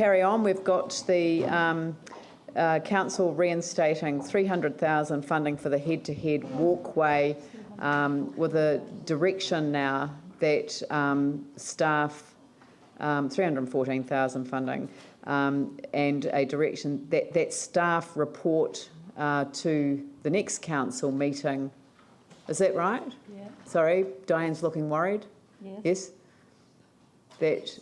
carry on. We've got the council reinstating 300,000 funding for the head-to-head walkway with a direction now that staff, 314,000 funding, and a direction that staff report to the next council meeting. Is that right? Yeah. Sorry, Diane's looking worried. Yes. Yes? That.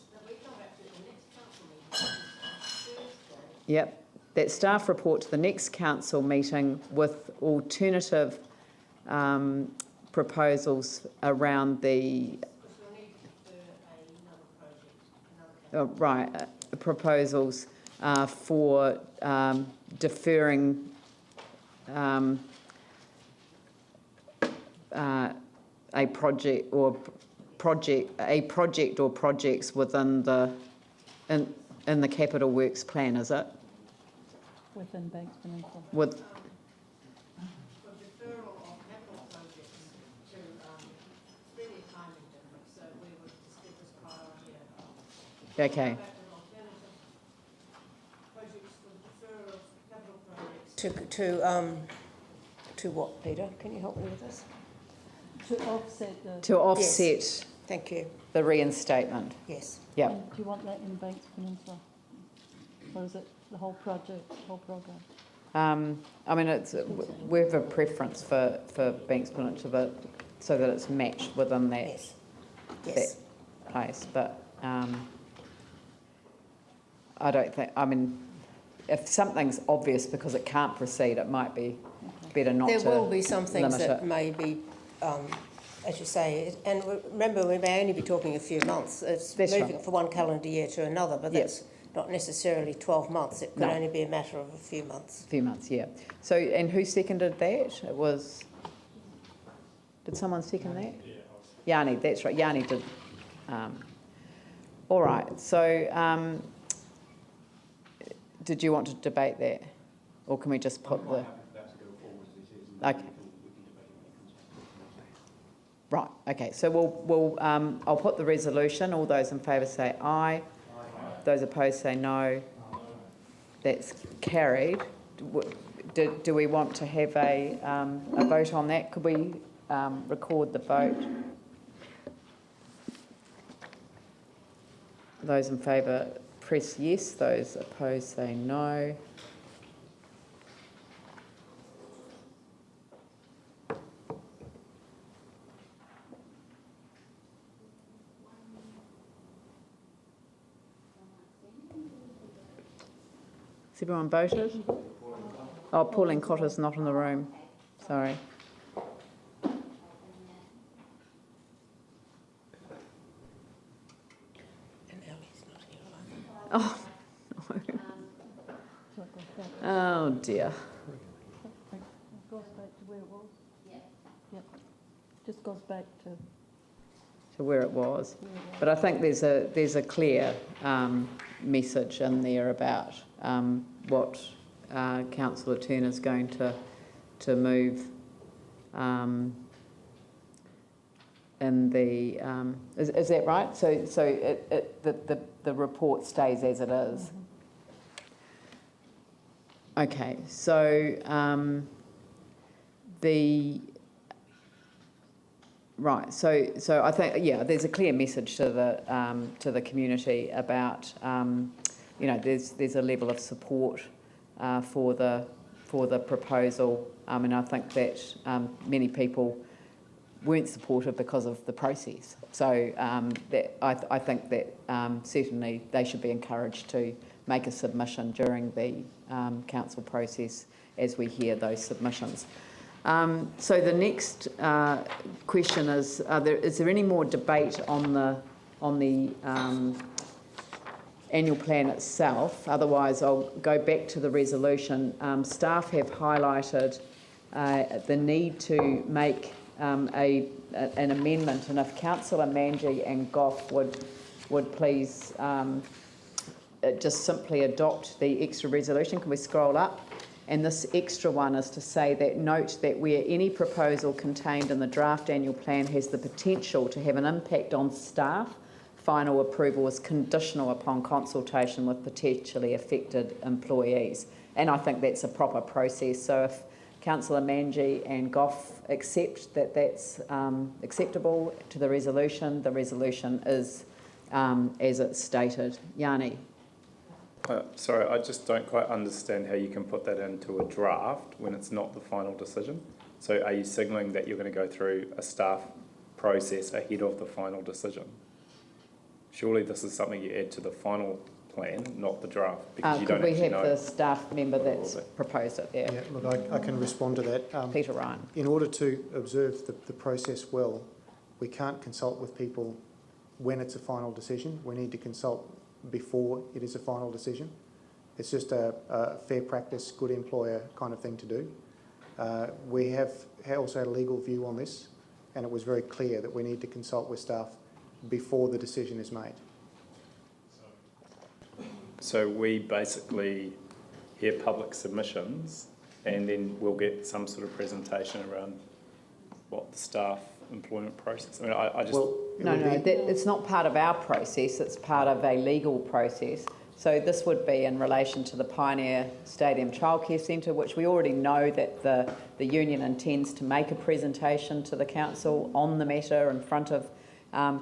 Yep. That staff report to the next council meeting with alternative proposals around the proposals for deferring a project or projects within the in the capital works plan, is it? Within Banks Peninsula. With For deferral of capital projects to really timing difference, so we would just give this priority. okay. Projects for deferral of capital projects. To what, Peter? Can you help me with this? To offset Yes. Thank you. the reinstatement. Yes. Yeah. Do you want that in Banks Peninsula? Or is it the whole project, the whole program? I mean, we have a preference for Banks Peninsula so that it's matched within that, Yes. that Yes. place. But I don't think, I mean, if something's obvious because it can't proceed, it might be better not to. There will be some things limit that it. may be, as you say, and remember, we may only be talking a few months. It's That's moving right. from one calendar year to another, but Yep. that's not necessarily 12 months. It could No. only be a matter of a few months. A few months, yeah. So, and who seconded that? It was. Did someone second that? Yeah. Yanni, that's right. Yanni did. All right. So, did you want to debate that, or can we just put the? Okay. Right. Okay. So we'll I'll put the resolution. All those in favour say aye. Those opposed say no. That's carried. Do we want to have a vote on that? Could we record the vote? Those in favour press yes. Those opposed say no. Has everyone voted? Oh, Pauline Cotter's not in the room. Sorry. And Ellie's not here. Oh, no. So it goes back, Oh, dear. it goes back to where it was? Yep. Just goes back to To where it was. where it was. But I think there's a clear message in there about what Councillor Turner's going to move in the is that right? So the report stays as it is. Okay, so right. So I think there's a clear message to the community about there's a level of support for the proposal, and I think that many people weren't supportive because of the process. So I think that certainly they should be encouraged to make a submission during the council process as we hear those submissions. So the next question is there any more debate on the annual plan itself? Otherwise, I'll go back to the resolution. Staff have highlighted the need to make an amendment, and if Councillor Manji and Goff would please just simply adopt the extra resolution. Can we scroll up? And this extra one is to say that note that where any proposal contained in the draft annual plan has the potential to have an impact on staff, final approval is conditional upon consultation with potentially affected employees. And I think that's a proper process. So if Councillor Manji and Goff accept that that's acceptable to the resolution is as it's stated. Yanni? Sorry, I just don't quite understand how you can put that into a draft when it's not the final decision. So are you signalling that you're going to go through a staff process ahead of the final decision? Surely this is something you add to the final plan, not the draft, because you don't actually know. Could we have the staff member that's proposed it there? Yeah, look, I can respond to that. Peter Ryan. In order to observe the process well, we can't consult with people when it's a final decision. We need to consult before it is a final decision. It's just a fair practice, good employer kind of thing to do. We have also had a legal view on this, and it was very clear that we need to consult with staff before the decision is made. So we basically hear public submissions and then we'll get some sort of presentation around what the staff employment process. I mean, I just... Well, it's not part of our process, it's part of a legal process. So this would be in relation to the Pioneer Stadium Childcare Centre, which we already know that the union intends to make a presentation to the council on the matter in front of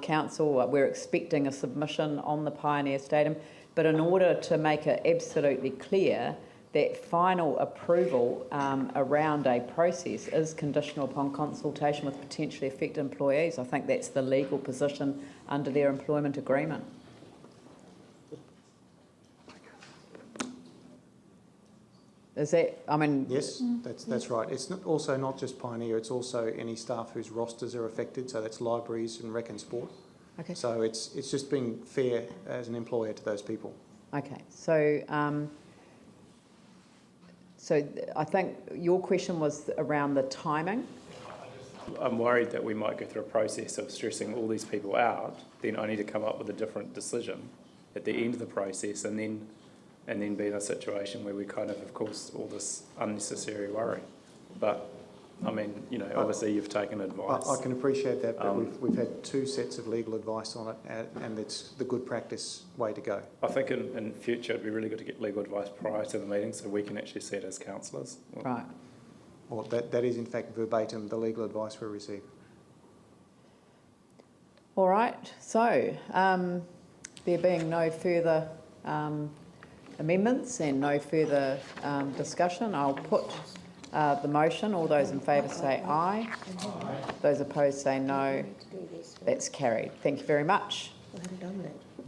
council. We're expecting a submission on the Pioneer Stadium. But in order to make it absolutely clear that final approval around a process is conditional upon consultation with potentially affected employees, I think that's the legal position under their employment agreement. Is that, I mean... Yes, that's right. It's also not just Pioneer, it's also any staff whose rosters are affected, so that's libraries and rec and sport. Okay. So it's just being fair as an employer to those people. Okay, so I think your question was around the timing. I'm worried that we might go through a process of stressing all these people out, then only to come up with a different decision at the end of the process, and then be in a situation where we kind of course, all this unnecessary worry. But I mean, you know, obviously you've taken advice. I can appreciate that, but we've had 2 sets of legal advice on it, and it's the good practice way to go. I think in future it'd be really good to get legal advice prior to the meeting so we can actually see it as councillors. Right. Well, that is in fact verbatim the legal advice we receive. All right, so there being no further amendments and no further discussion, I'll put the motion. All those in favour say aye. Those opposed say no. That's carried. Thank you very much.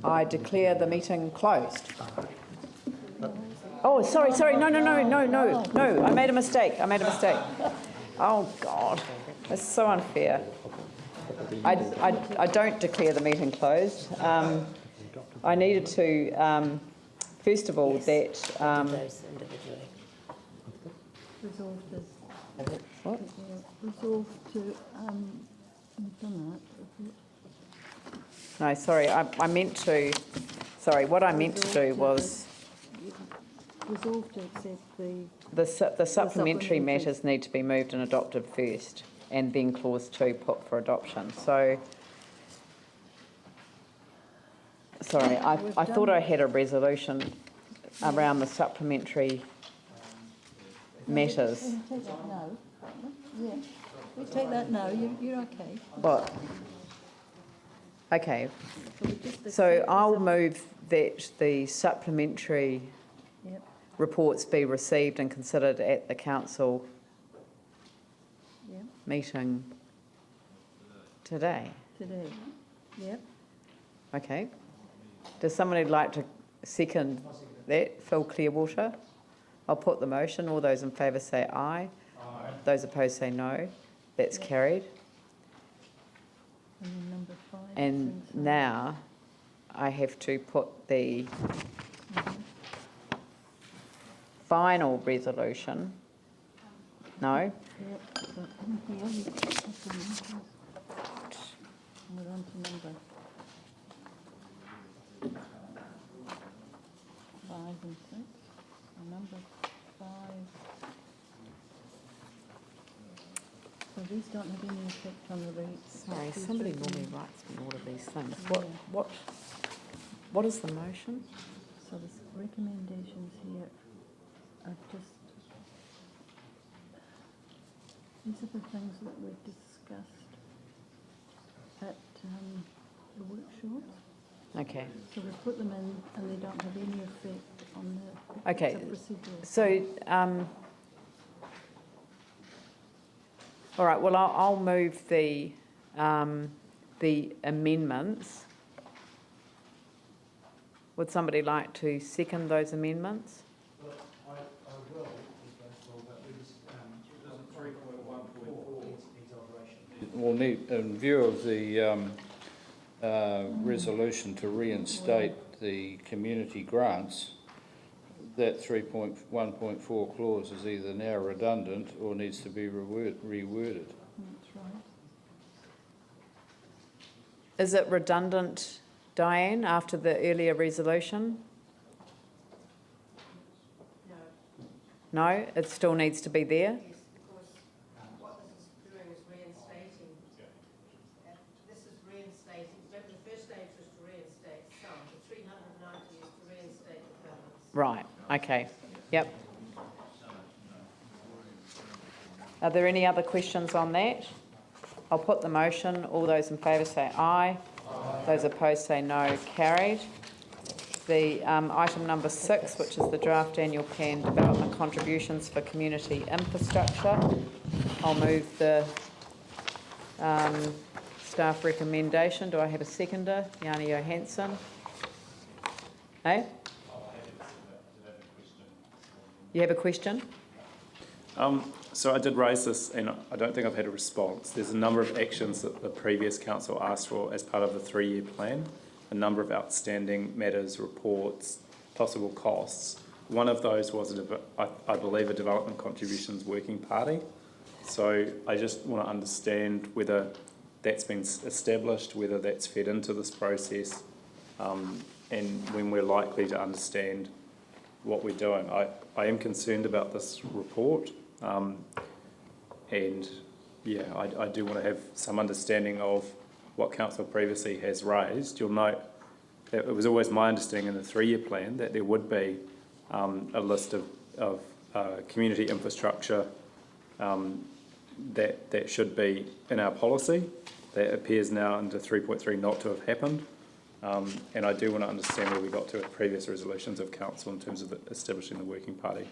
I declare the meeting closed. Oh, sorry. No. I made a mistake. Oh, God. That's so unfair. I don't declare the meeting closed. I needed to, first of all, that... Resolved as... What? Resolved to... you've done that. No, sorry, I meant to... Sorry, what I meant to do was... Resolved to accept The supplementary matters need to be moved and adopted first, and then clause 2 put for adoption. So... Sorry, I thought I had a resolution around the supplementary matters. We take that no. Yeah. We take that no. You're okay. What? Okay. So So I'll move that the supplementary Yep. reports be received and considered at the council Yep. meeting today. Today. Yep. Okay. Does somebody like to second that? Phil Clearwater? I'll put the motion. All those in favour say aye. Aye. Those opposed say no. That's carried. And then number 5. And now I have to put the final resolution. No? Yep. So in here we've got supplementary. We're on to number 5 and 6. So number 5. So these don't have any effect on the rates. Sorry, These somebody recommend- normally writes me all of these things. Yeah. What is the motion? So the recommendations here are just, these are the things that we discussed at the workshops. Okay. So we put them in and they don't have any effect on the, Okay. it's a procedural. So, all right, well, I'll move the amendments. Would somebody like to second those amendments? Well, I will, first of all, but we just, We'll need, in view of the resolution to reinstate the community grants, that 3.1.4 clause is either now redundant or needs to be reworded. That's right. Is it redundant, Diane, after the earlier resolution? No. No, it still needs to be there? Yes, because what this is doing is reinstating. This is reinstating, remember the first stage was to reinstate some, the 390 is to reinstate the balance. Right, okay, yep. Are there any other questions on that? I'll put the motion. All those in favour say aye. Those opposed say no. Carried. The item number 6, which is the draft annual plan development contributions for community infrastructure. I'll move the staff recommendation. Do I have a seconder? Jani Johansson. Eh? You have a question? So I did raise this, and I don't think I've had a response. There's a number of actions that the previous council asked for as part of the 3-year plan, a number of outstanding matters, reports, possible costs. One of those was, I believe, a development contributions working party. So I just want to understand whether that's been established, whether that's fed into this process, and when we're likely to understand what we're doing. I am concerned about this report. And yeah, I do want to have some understanding of what council previously has raised. You'll note that it was always my understanding in the 3-year plan that there would be a list of community infrastructure that should be in our policy. That appears now under 3.3 not to have happened. And I do want to understand where we got to at previous resolutions of council in terms of establishing the working party.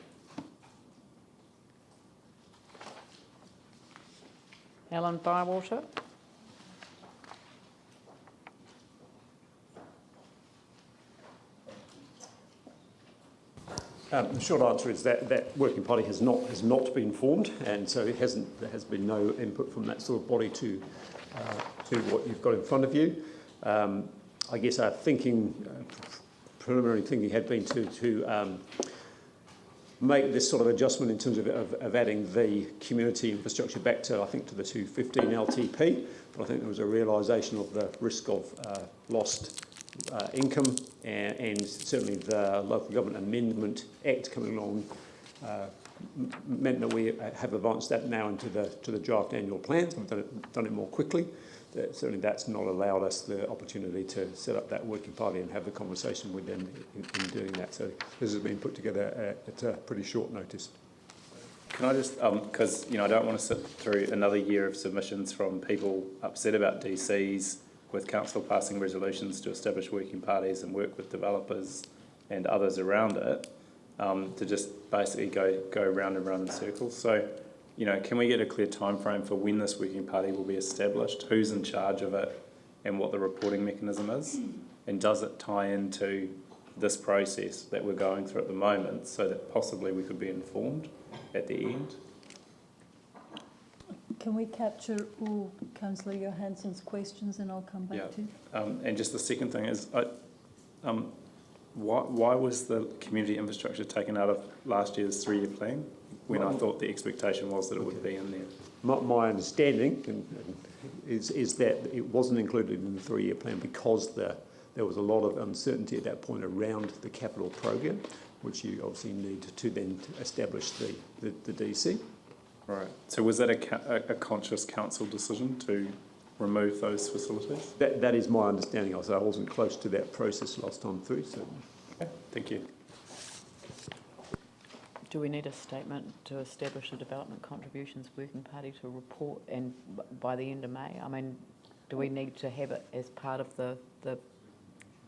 Alan Bywater. The short answer is that working party has not been formed, and so there has been no input from that sort of body to what you've got in front of you. I guess our preliminary thinking had been to make this sort of adjustment in terms of adding the community infrastructure back to, I think, to the 215 LTP. But I think there was a realisation of the risk of lost income, and certainly the Local Government Amendment Act coming along meant that we have advanced that now into the draft annual plans. We've done it more quickly. Certainly that's not allowed us the opportunity to set up that working party and have the conversation with them in doing that. So this has been put together at a pretty short notice. Can I just, because I don't want to sit through another year of submissions from people upset about DCs with council passing resolutions to establish working parties and work with developers and others around it, to just basically go round and round in circles. So, can we get a clear time frame for when this working party will be established, who's in charge of it, and what the reporting mechanism is? And does it tie into this process that we're going through at the moment so that possibly we could be informed at the end? Can we capture all Councillor Johansson's questions and I'll come back to you? And just the second thing is, why was the community infrastructure taken out of last year's 3-year plan when I thought the expectation was that it would be in there? My understanding is that it wasn't included in the 3-year plan because there was a lot of uncertainty at that point around the capital program, which you obviously need to then establish the DC. Right. So was that a conscious council decision to remove those facilities? That is my understanding. I wasn't close to that process last time through, so. Okay, thank you. Do we need a statement to establish a development contributions working party to report and by the end of May? I mean, do we need to have it as part of the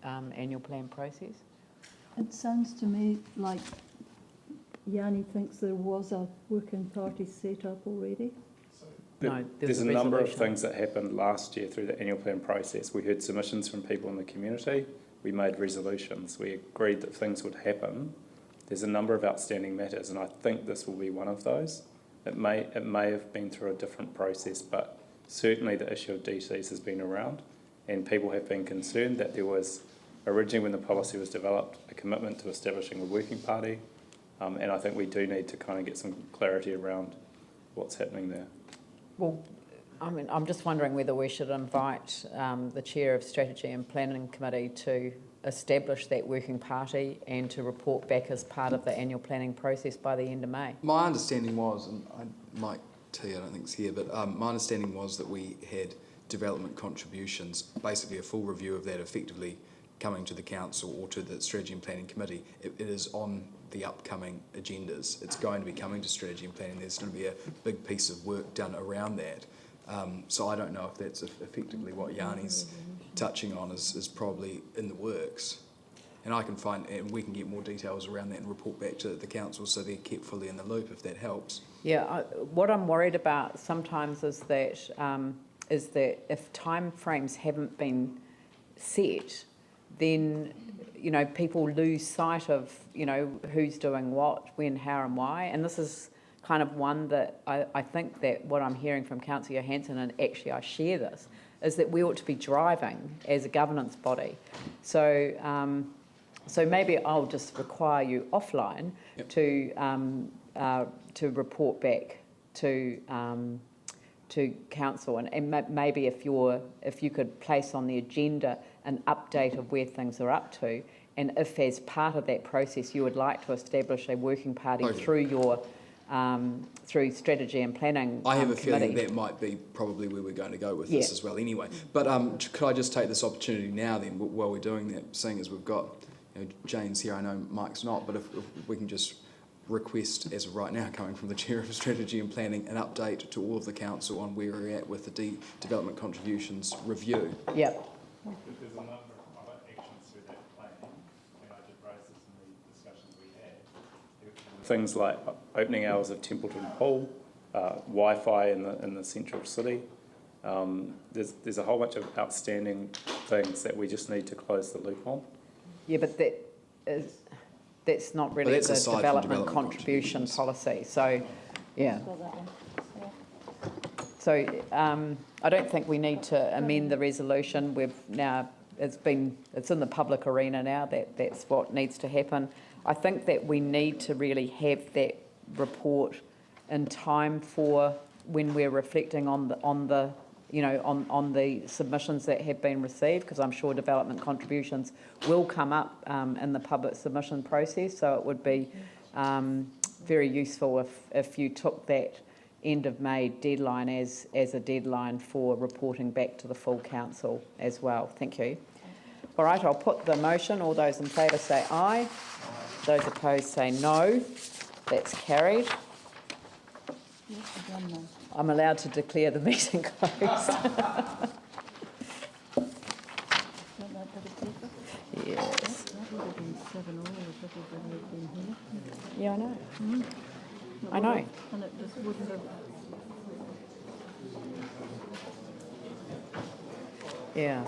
annual plan process? It sounds to me like Yanni thinks there was a working party set up already. No, There's a number of things that happened last year through the annual plan process. We heard submissions from people in the community. We made resolutions. We agreed that things would happen. There's a number of outstanding matters, and I think this will be one of those. It may have been through a different process, but certainly the issue of DCs has been around, and people have been concerned that there was, originally when the policy was developed, a commitment to establishing a working party, and I think we do need to kind of get some clarity around what's happening there. Well, I mean, I'm just wondering whether we should invite the Chair of Strategy and Planning Committee to establish that working party and to report back as part of the annual planning process by the end of May. My understanding was, and Mike T, I don't think is here, but my understanding was that we had development contributions, basically a full review of that effectively coming to the council or to the Strategy and Planning Committee. It is on the upcoming agendas. It's going to be coming to Strategy and Planning. There's going to be a big piece of work done around that. So I don't know if that's effectively what Yanni's touching on is probably in the works. And I can find, and we can get more details around that and report back to the council so they're kept fully in the loop if that helps. Yeah, what I'm worried about sometimes is that if time frames haven't been set, then people lose sight of who's doing what, when, how, and why. And this is kind of one that I think that what I'm hearing from Councillor Johansson, and actually I share this, is that we ought to be driving as a governance body. So maybe I'll just require you offline to report back to council, and maybe if you could place on the agenda an update of where things are up to, and if as part of that process you would like to establish a working party through your through strategy and planning. I have a feeling that might be probably where we're going to go with this as well anyway. But could I just take this opportunity now then, while we're doing that, seeing as we've got Jane's here, I know Mike's not, but if we can just request as of right now, coming from the Chair of Strategy and Planning, an update to all of the council on where we're at with the development contributions review. Yep. There's a number of other actions through that planning, and I did raise this in the discussions we had. Things like opening hours of Templeton Pool, Wi-Fi in the central city. There's a whole bunch of outstanding things that we just need to close the loop on. Yeah, but that's not really the development contribution policy. So, yeah. Got that one. Yeah. So I don't think we need to amend the resolution. It's in the public arena now. That's what needs to happen. I think that we need to really have that report in time for when we're reflecting on the submissions that have been received, because I'm sure development contributions will come up in the public submission process. So it would be very useful if you took that end of May deadline as a deadline for reporting back to the full council as well. Thank you. All right, I'll put the motion. All those in favour say aye. Those opposed say no. That's carried. Yes, we're done now. I'm allowed to declare the meeting closed. Want that bit of paper? Yes. That would have been 7 all if everybody had been here. Yeah, I know. It I know. would have- And it just wouldn't have. Yeah.